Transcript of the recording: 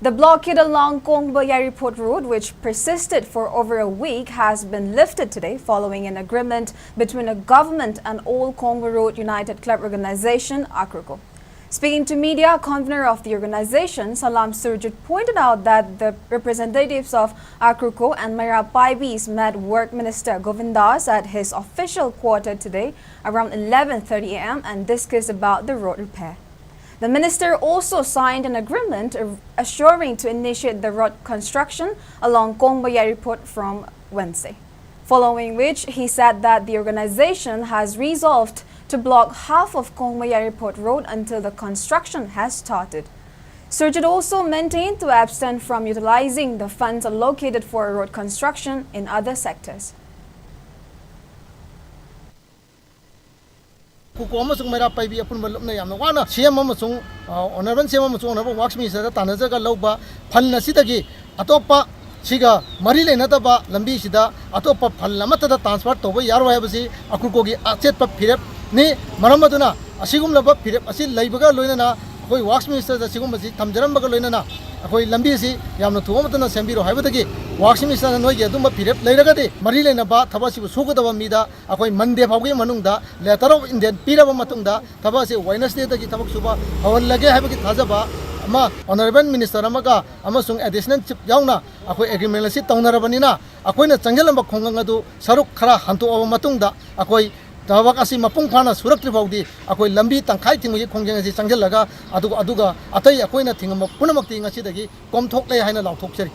The blockade along Kongba-Yairipok road, which persisted for over a week, has been lifted today following an agreement between the government and All Congo Road United Club Organization, ACRUCO. Speaking to media, convener of the organization, Salam Surjit, pointed out that the representatives of ACRUCO and Mayra Paibis met Work Minister Govindas at his official quarter today around 11:30 a.m. and discussed about the road repair. The minister also signed an agreement assuring to initiate the road construction along Kongba-Yairipok from Wednesday, following which he said that the organization has resolved to block half of Kongba-Yairipok road until the construction has started. Surjit also maintained to abstain from utilizing the funds allocated for road construction in other sectors. Mayra Paibi upon Malona, CM Amasung, Honorable CM Amasung, Honorable Wax Minister, Tanazaga Loba, Palnasitagi, Atopa, Siga, Marile Nataba, Lambisida, Atopa Palamata transport over Yarwabasi, Akukogi, Achet Pirep, Ne, Maramaduna, Asigum Laba Pirep, Asil Laibaga Loina, Hoi Wax Minister, the Sigumasi, Tamjaramba Loina, Hoi Lambisi, Yamatuamatana Sambiro, Havatagi, Wax Minister and Noya Duma Pirep, Lairagati, Marile Naba, Tabasi Sukata Mida, Akoi Mande Pagi Manunda, letter of Indian Pirava Matunda, Tabasi, Wednesday, the Kitabaksuba, our Lage Habaki Tazaba, Ama, Honorable Minister Amaga, Amasung additional chip Yauna, Akoi agreement Taunarabanina, Akoina Changalamba Kongangadu, Saruk Kara, Hanto Matunda, Akoi. Tawakasi mapung khana surakri baudi akoi lambi tangkhai thingui khongjeng asi changjalaga aduga atai akoina thingam punamakti ngasi dagi komthok lei haina lauthok chari